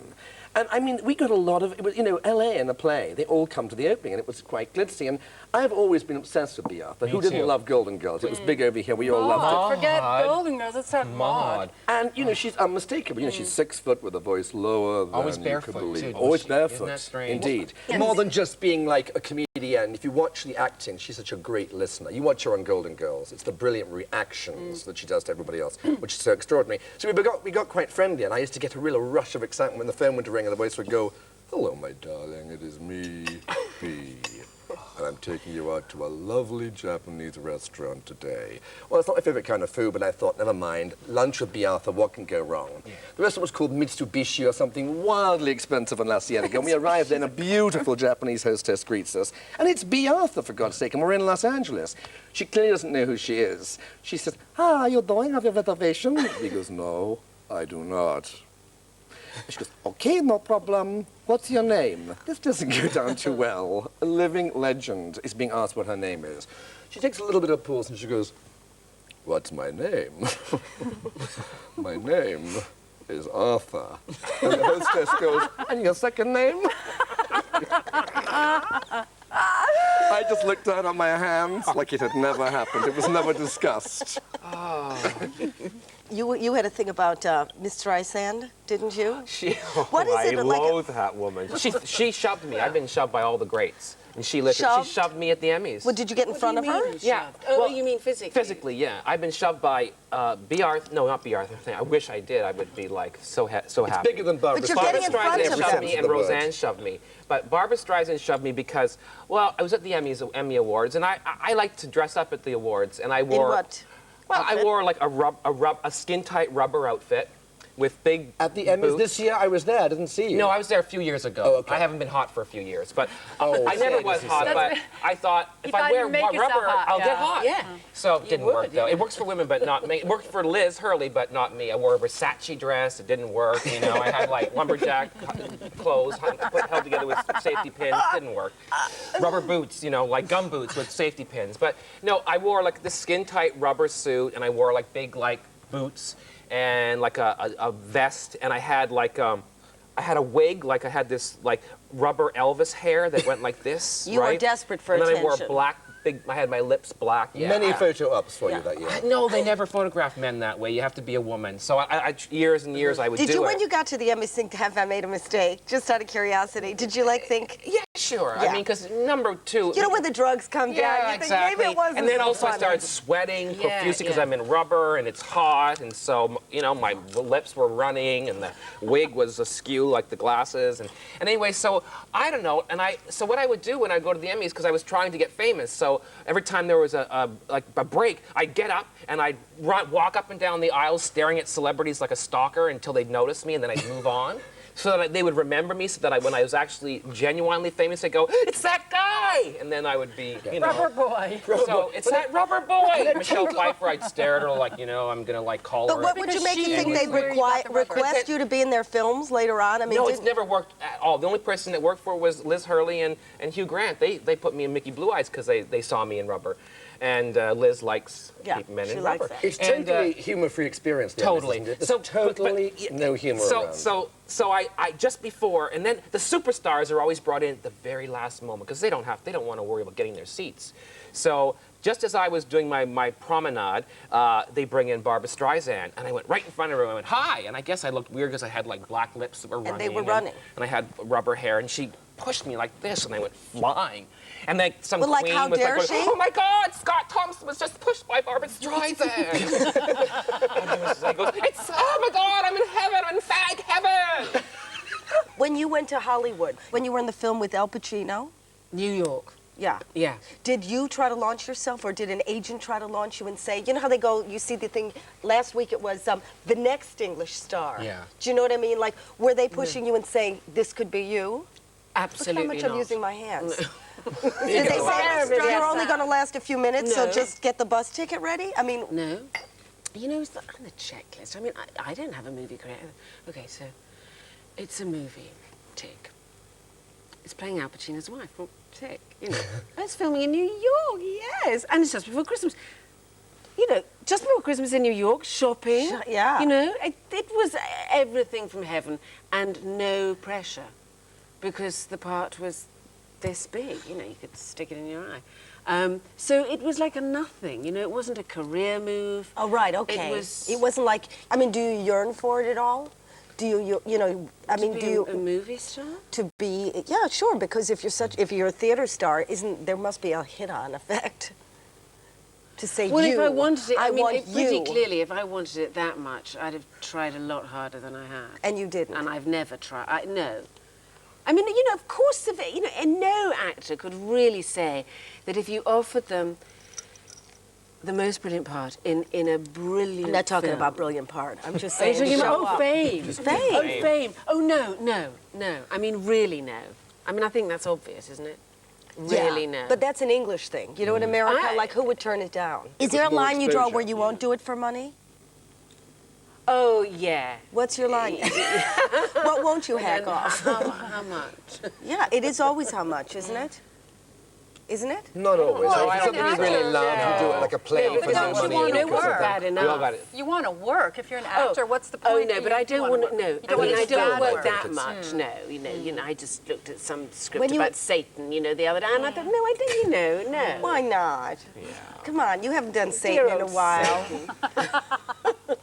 [SPEAKER 3] And I mean, we got a lot of, it was, you know, LA in a play, they all come to the opening, and it was quite glitzy. And I've always been obsessed with B. Arthur. Who didn't love Golden Girls? It was big over here, we all loved it.
[SPEAKER 5] Maud. Forget Golden Girls, it's not Maud.
[SPEAKER 3] And, you know, she's unmistakable. You know, she's 6 foot with a voice lower than
[SPEAKER 6] Always
[SPEAKER 3] you
[SPEAKER 6] barefoot,
[SPEAKER 3] could believe.
[SPEAKER 6] too, wasn't
[SPEAKER 3] Always
[SPEAKER 6] she?
[SPEAKER 3] barefoot,
[SPEAKER 6] Isn't that strange?
[SPEAKER 3] indeed. More than just being like a comedian. If you watch the acting, she's such a great listener. You watch her on Golden Girls. It's the brilliant reactions that she does to everybody else, which is so extraordinary. So we got quite friendly, and I used to get a real rush of excitement when the phone would ring and the voice would go, hello, my darling, it is me, B. And I'm taking you out to a lovely Japanese restaurant today. Well, it's not my favorite kind of food, but I thought, never mind. Lunch with B. Arthur, what can go wrong? Yeah. The restaurant was called Mitsubishi or something wildly expensive in La Cienega. And we arrived there, and a beautiful Japanese hostess greets us. And it's B. Arthur, for God's sake, and we're in Los Angeles. She clearly doesn't know who she is. She says, how are you doing? Have you a reservation? He goes, no, I do not. She goes, okay, no problem. What's your name? This doesn't go down too well. A living legend is being asked what her name is. She takes a little bit of pause and she goes, what's my name? My name is Arthur. And the hostess goes, and your second name? I just looked down at my hands like it had never happened. It was never discussed.
[SPEAKER 1] You had a thing about Miss Streisand, didn't you? What is
[SPEAKER 6] I
[SPEAKER 1] it like?
[SPEAKER 6] loathe that woman. She shoved me. I've been shoved by all the greats. And she shoved me at the Emmys.
[SPEAKER 1] Well, did you get in front of her?
[SPEAKER 6] Yeah.
[SPEAKER 7] Oh,
[SPEAKER 6] Well,
[SPEAKER 7] you mean physically?
[SPEAKER 6] Physically, yeah. I've been shoved by B. Arthur. No, not B. Arthur. I wish I did. I would be like so happy.
[SPEAKER 3] It's bigger than Barbara.
[SPEAKER 1] But you're
[SPEAKER 6] Barbara
[SPEAKER 1] getting in front
[SPEAKER 6] Streisand
[SPEAKER 1] of
[SPEAKER 6] shoved
[SPEAKER 1] them.
[SPEAKER 6] me and Roseanne shoved me. But Barbara Streisand shoved me because, well, I was at the Emmy Awards, and I like to dress up at the awards, and I wore.
[SPEAKER 1] In what?
[SPEAKER 6] Well,
[SPEAKER 1] outfit?
[SPEAKER 6] I wore like a skin-tight rubber outfit with big
[SPEAKER 3] At the Emmys
[SPEAKER 6] boots.
[SPEAKER 3] this year, I was there. I didn't see you.
[SPEAKER 6] No, I was there a few years ago.
[SPEAKER 3] Oh, okay.
[SPEAKER 6] I haven't been hot for a few years, but
[SPEAKER 3] Oh,
[SPEAKER 6] I never
[SPEAKER 3] sad
[SPEAKER 6] was
[SPEAKER 3] to see.
[SPEAKER 6] hot. But I thought if I
[SPEAKER 5] thought
[SPEAKER 6] wear
[SPEAKER 5] you'd make yourself
[SPEAKER 6] rubber,
[SPEAKER 5] hot,
[SPEAKER 6] I'll
[SPEAKER 5] yeah.
[SPEAKER 6] get hot.
[SPEAKER 7] Yeah.
[SPEAKER 6] So it didn't work
[SPEAKER 7] would,
[SPEAKER 6] though.
[SPEAKER 7] yeah.
[SPEAKER 6] It works for women, but not me. It worked for Liz Hurley, but not me. I wore a Versace dress. It didn't work. You know, I had like lumberjack clothes held together with safety pins. It didn't work. Rubber boots, you know, like gum boots with safety pins. But no, I wore like this skin-tight rubber suit, and I wore like big like boots and like a vest, and I had like I had a wig, like I had this like rubber Elvis hair that went like this.
[SPEAKER 1] You were
[SPEAKER 6] right?
[SPEAKER 1] desperate for
[SPEAKER 6] and then
[SPEAKER 1] attention.
[SPEAKER 6] I wore black, big. I had my lips black. Yeah.
[SPEAKER 3] Many photo ops for you that year.
[SPEAKER 6] No, they never photograph men that way. You have to be a woman. So I years and years I would
[SPEAKER 1] Did
[SPEAKER 6] do
[SPEAKER 1] you,
[SPEAKER 6] it.
[SPEAKER 1] when you got to the Emmys, think, have I made a mistake? Just out of curiosity, did you like think?
[SPEAKER 6] Yeah, sure.
[SPEAKER 1] Yeah.
[SPEAKER 6] I mean, because number two.
[SPEAKER 1] You know when the drugs come down,
[SPEAKER 6] Yeah,
[SPEAKER 1] you think
[SPEAKER 6] exactly.
[SPEAKER 1] maybe it wasn't
[SPEAKER 6] And then
[SPEAKER 1] so
[SPEAKER 6] also I
[SPEAKER 1] funny.
[SPEAKER 6] started sweating
[SPEAKER 7] Yeah,
[SPEAKER 6] profusely because
[SPEAKER 7] yeah.
[SPEAKER 6] I'm in rubber and it's hot, and so you know my lips were running and the wig was askew like the glasses, and anyway, so I don't know, and so what I would do when I go to the Emmys because I was trying to get famous, so every time there was a break, I'd get up and I'd walk up and down the aisles staring at celebrities like a stalker until they'd notice me, and then I'd move on. So that they would remember me, so that when I was actually genuinely famous, they'd go, "It's that guy!" And then I would be, you know.
[SPEAKER 5] Rubber boy.
[SPEAKER 6] So it's that rubber boy. Michelle Pfeiffer, I'd stare at her like, you know, I'm gonna like call
[SPEAKER 1] But
[SPEAKER 6] her.
[SPEAKER 1] what would you
[SPEAKER 5] Because
[SPEAKER 1] make you
[SPEAKER 5] she
[SPEAKER 1] think
[SPEAKER 5] was
[SPEAKER 1] they'd
[SPEAKER 5] where you got the rubber.
[SPEAKER 1] request you to be in their films later on? I mean,
[SPEAKER 6] No, it's
[SPEAKER 1] didn't-
[SPEAKER 6] never worked at all. The only person that worked for was Liz Hurley and Hugh Grant. They put me in Mickey Blue Eyes because they saw me in rubber. And Liz likes keeping men
[SPEAKER 1] she
[SPEAKER 6] in
[SPEAKER 1] likes
[SPEAKER 6] rubber.
[SPEAKER 1] that.
[SPEAKER 3] It's
[SPEAKER 6] And,
[SPEAKER 3] totally humor-free experience. the Emmys,
[SPEAKER 6] totally.
[SPEAKER 3] isn't it? There's
[SPEAKER 6] So,
[SPEAKER 3] totally no humor around.
[SPEAKER 6] So I just before, and then the superstars are always brought in at the very last moment because they don't want to worry about getting their seats. So just as I was doing my promenade, they bring in Barbara Streisand, and I went right in front of her and I went, "Hi!" And I guess I looked weird because I had like black lips that were running.
[SPEAKER 1] they were running.
[SPEAKER 6] And I had rubber hair, and she pushed me like this, and I went flying. And then some
[SPEAKER 1] Well, like,
[SPEAKER 6] queen
[SPEAKER 1] how
[SPEAKER 6] was
[SPEAKER 1] dare
[SPEAKER 6] like,
[SPEAKER 1] she?
[SPEAKER 6] oh my God, Scott Thompson was just pushed by Barbara Streisand. And he goes, oh my God, I'm in heaven, I'm in fag heaven.
[SPEAKER 1] When you went to Hollywood, when you were in the film with Al Pacino,
[SPEAKER 7] New York.
[SPEAKER 1] yeah.
[SPEAKER 7] Yeah.
[SPEAKER 1] Did you try to launch yourself, or did an agent try to launch you and say, you know how they go, you see the thing, last week it was the next English star.
[SPEAKER 3] Yeah.
[SPEAKER 1] Do you know what I mean? Like, were they pushing you and saying, this could be you?
[SPEAKER 7] Absolutely
[SPEAKER 1] Look how much
[SPEAKER 7] not.
[SPEAKER 1] I'm using my hands.
[SPEAKER 7] No.
[SPEAKER 1] Did they say, you're only going to last a few minutes, so
[SPEAKER 7] No.
[SPEAKER 1] just get the bus ticket ready? I mean,
[SPEAKER 7] No. You know, it's on the checklist. I mean, I don't have a movie career. Okay, so it's a movie. Tick. It's playing Al Pacino's wife. Well, tick. You know, it's filming in New York. Yes, and it's just before Christmas. You know, just before Christmas in New York, shopping.
[SPEAKER 1] Yeah.
[SPEAKER 7] You know, it was everything from heaven and no pressure, because the part was this big. You know, you could stick it in your eye. So it was like a nothing. You know, it wasn't a career move.
[SPEAKER 1] oh, right, okay. It wasn't like, I mean, do you yearn for it at all? Do you know, I mean,
[SPEAKER 7] To
[SPEAKER 1] do
[SPEAKER 7] be
[SPEAKER 1] you...
[SPEAKER 7] a movie star?
[SPEAKER 1] To be, yeah, sure, because if you're a theater star, there must be a hit-on effect. To say
[SPEAKER 7] Well,
[SPEAKER 1] you,
[SPEAKER 7] if I wanted it, I mean,
[SPEAKER 1] want
[SPEAKER 7] pretty
[SPEAKER 1] you.
[SPEAKER 7] clearly, if I wanted it that much, I'd have tried a lot harder than I have.
[SPEAKER 1] And you didn't.
[SPEAKER 7] And I've never tried. No. I mean, you know, of course, you know, and no actor could really say that if you offered them the most brilliant part in a brilliant
[SPEAKER 1] I'm not talking
[SPEAKER 7] film.
[SPEAKER 1] about brilliant part. I'm just
[SPEAKER 7] Are you
[SPEAKER 1] saying to
[SPEAKER 7] talking
[SPEAKER 1] show
[SPEAKER 7] about
[SPEAKER 1] up.
[SPEAKER 7] fame?
[SPEAKER 1] Fame.
[SPEAKER 7] Oh, fame. Oh, no. I mean, really, no. I mean, I think that's obvious, isn't it? Really,
[SPEAKER 1] Yeah,
[SPEAKER 7] no.
[SPEAKER 1] but that's an English thing. You know, in America,
[SPEAKER 7] I-
[SPEAKER 1] like, who would turn it down? Is there a
[SPEAKER 3] more
[SPEAKER 1] line you draw
[SPEAKER 3] exposure.
[SPEAKER 1] where you won't do it for money?
[SPEAKER 7] Oh, yeah.
[SPEAKER 1] What's your line? What won't you hack
[SPEAKER 7] And
[SPEAKER 1] off?
[SPEAKER 7] how much?
[SPEAKER 1] Yeah, it is always how much, isn't it? Isn't it?
[SPEAKER 3] Not always.
[SPEAKER 5] Well,
[SPEAKER 3] If it's
[SPEAKER 5] I
[SPEAKER 3] something you
[SPEAKER 5] don't
[SPEAKER 3] really
[SPEAKER 5] know.
[SPEAKER 3] love, you do it like a play
[SPEAKER 5] No,
[SPEAKER 3] for
[SPEAKER 5] but
[SPEAKER 3] no
[SPEAKER 5] don't you
[SPEAKER 3] money.
[SPEAKER 5] want to
[SPEAKER 3] because of
[SPEAKER 5] work?
[SPEAKER 3] that.
[SPEAKER 7] Bad
[SPEAKER 6] We all
[SPEAKER 7] enough.
[SPEAKER 6] got it.
[SPEAKER 5] You want to work. If you're an actor, what's the point?
[SPEAKER 7] Oh no, but I don't want to. No,
[SPEAKER 5] You
[SPEAKER 7] I
[SPEAKER 5] don't
[SPEAKER 7] mean,
[SPEAKER 5] want
[SPEAKER 7] I
[SPEAKER 5] to
[SPEAKER 7] don't work
[SPEAKER 5] work.
[SPEAKER 7] that much. No, you know, I just looked at some script
[SPEAKER 1] When you-
[SPEAKER 7] about Satan, you know, the other day, and I thought, no, I don't. You know, no.
[SPEAKER 1] Why not?
[SPEAKER 6] Yeah.
[SPEAKER 1] Come on, you haven't done
[SPEAKER 7] Dear
[SPEAKER 1] Satan in a
[SPEAKER 7] old
[SPEAKER 1] while.
[SPEAKER 7] Satan.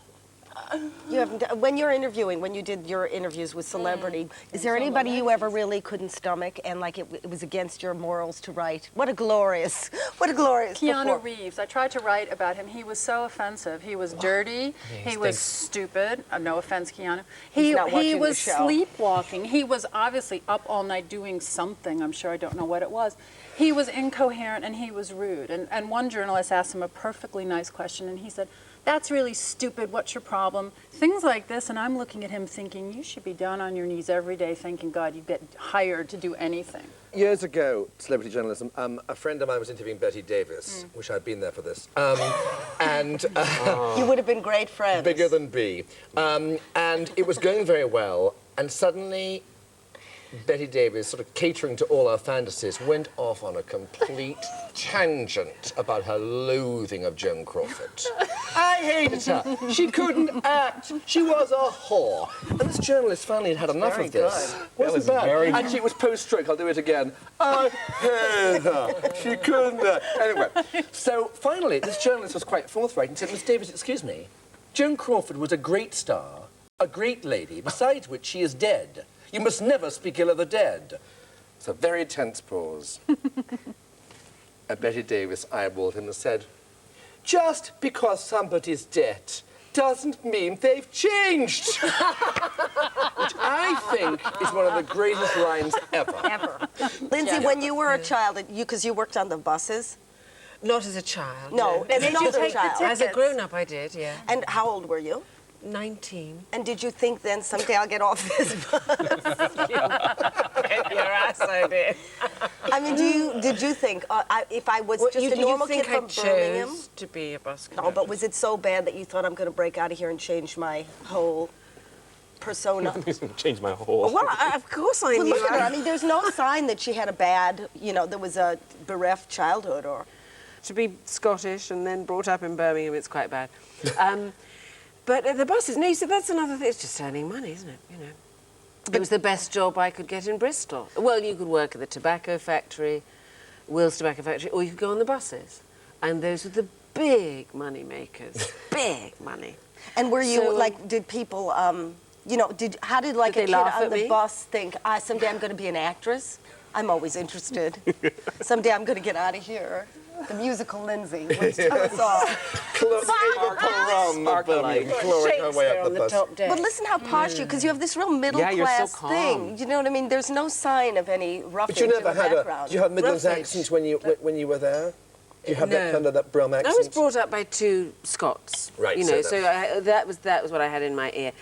[SPEAKER 1] You haven't done, when you're interviewing, when you did your interviews with celebrity, is there anybody you ever really couldn't stomach and like it was against your morals to write? What a glorious
[SPEAKER 5] Keanu
[SPEAKER 1] before-
[SPEAKER 5] Reeves. I tried to write about him. He was so offensive. He was dirty. He was
[SPEAKER 6] stinks.
[SPEAKER 5] stupid. No offense, Keanu.
[SPEAKER 1] He's not watching
[SPEAKER 5] He
[SPEAKER 1] the
[SPEAKER 5] was
[SPEAKER 1] show.
[SPEAKER 5] sleepwalking. He was obviously up all night doing something. I'm sure I don't know what it was. He was incoherent and he was rude. And one journalist asked him a perfectly nice question, and he said, "That's really stupid. What's your problem?" Things like this, and I'm looking at him thinking, you should be down on your knees every day thanking God you get hired to do anything.
[SPEAKER 3] Years ago, celebrity journalism, a friend of mine was interviewing Betty Davis. Wish I'd been there for this. And
[SPEAKER 1] You would have been great friends.
[SPEAKER 3] bigger than B. And it was going very well. And suddenly, Betty Davis, sort of catering to all our fantasies, went off on a complete tangent about her loathing of Joan Crawford. I hated her. She couldn't act. She was a whore. And this journalist finally had enough
[SPEAKER 1] very
[SPEAKER 3] of this.
[SPEAKER 1] good.
[SPEAKER 3] Wasn't bad. Actually, it was post-stroke. I'll do it again. I hated her. She couldn't act. Anyway, so finally, this journalist was quite forthright and said, "Miss Davis, excuse me. Joan Crawford was a great star, a great lady, besides which she is dead. You must never speak ill of the dead." It's a very tense pause. Betty Davis eyeballed him and said, "Just because somebody's dead doesn't mean they've changed." Which I think is one of the greatest lines ever.
[SPEAKER 1] Ever. Lindsay, when you were a child, because you worked on the buses,
[SPEAKER 7] Not as a child.
[SPEAKER 1] No, as an older child.
[SPEAKER 7] As a grown-up, I did. Yeah.
[SPEAKER 1] and how old were you?
[SPEAKER 7] 19.
[SPEAKER 1] And did you think then someday I'll get off this bus?
[SPEAKER 7] Your ass, I did.
[SPEAKER 1] I mean, did you think if I was just a normal kid from Birmingham?
[SPEAKER 7] chose to be a bus
[SPEAKER 1] No, but was it so bad that you thought I'm going to break out of here and change my whole persona?
[SPEAKER 6] Changed my whole.
[SPEAKER 7] Well, of course I
[SPEAKER 1] Well,
[SPEAKER 7] knew.
[SPEAKER 1] look at her. I mean, there's no sign that she had a bad, there was a bereft childhood or.
[SPEAKER 7] To be Scottish and then brought up in Birmingham, it's quite bad. But the buses, no, you said that's another thing. It's just earning money, isn't it? You know. It was the best job I could get in Bristol. Well, you could work at the tobacco factory, Will's Tobacco Factory, or you could go on the buses. And those were the big money makers. Big money.
[SPEAKER 1] And were you,
[SPEAKER 7] So-
[SPEAKER 1] did people You know, how did like
[SPEAKER 7] Did
[SPEAKER 1] a
[SPEAKER 7] they
[SPEAKER 1] kid
[SPEAKER 7] laugh
[SPEAKER 1] on
[SPEAKER 7] at
[SPEAKER 1] the
[SPEAKER 7] me?
[SPEAKER 1] bus think, someday I'm going to be an actress? I'm always interested. Someday I'm going to get out of here. The musical Lindsay. Let's tell us all.
[SPEAKER 7] Shakespeare on the top deck.
[SPEAKER 1] But listen how posh you, because you have this real middle
[SPEAKER 6] Yeah, you're so
[SPEAKER 1] class
[SPEAKER 6] calm.
[SPEAKER 1] thing. You know what I mean? There's no sign of any roughage
[SPEAKER 8] But you never
[SPEAKER 1] in the
[SPEAKER 8] had
[SPEAKER 1] background.
[SPEAKER 8] Do you have Midlands
[SPEAKER 7] Roughage.
[SPEAKER 8] accent when you were there? Do you have that
[SPEAKER 7] No.
[SPEAKER 8] kind of that Brum
[SPEAKER 7] I
[SPEAKER 8] accent?
[SPEAKER 7] was brought up by two Scots.
[SPEAKER 8] Right,
[SPEAKER 7] You
[SPEAKER 8] so
[SPEAKER 7] know,
[SPEAKER 8] that-
[SPEAKER 7] that was what I had in my ear.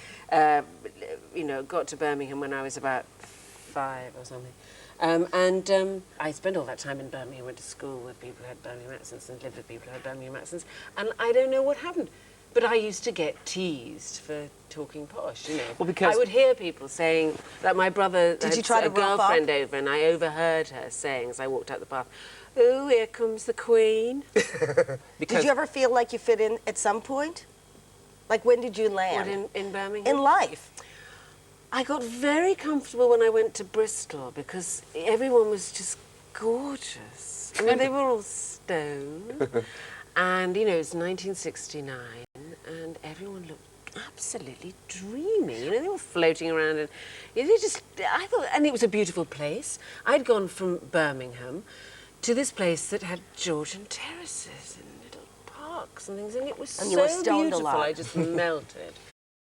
[SPEAKER 7] You know, got to Birmingham when I was about 5 or something. I spent all that time in Birmingham, went to school with people who had Birmingham accents and lived with people who had Birmingham accents. And I don't know what happened. But I used to get teased for talking posh, you know.
[SPEAKER 6] Well, because-
[SPEAKER 7] I would hear people saying that my brother
[SPEAKER 1] Did
[SPEAKER 7] had
[SPEAKER 1] you try to
[SPEAKER 7] a
[SPEAKER 1] rough up?
[SPEAKER 7] girlfriend over, and I overheard her saying as I walked out the path, "Oh, here comes the Queen."
[SPEAKER 1] Did you ever feel like you fit in at some point? Like, when did you land?
[SPEAKER 7] What, in Birmingham?
[SPEAKER 1] In life.
[SPEAKER 7] I got very comfortable when I went to Bristol because everyone was just gorgeous. I mean, they were all stone. And, you know, it's 1969 and everyone looked absolutely dreamy. You know, they were floating around and I thought, and it was a beautiful place. I'd gone from Birmingham to this place that had Georgian terraces and little parks and things, and it was
[SPEAKER 1] And
[SPEAKER 7] so
[SPEAKER 1] you were stoned a
[SPEAKER 7] beautiful.
[SPEAKER 1] lot.
[SPEAKER 7] I just melted.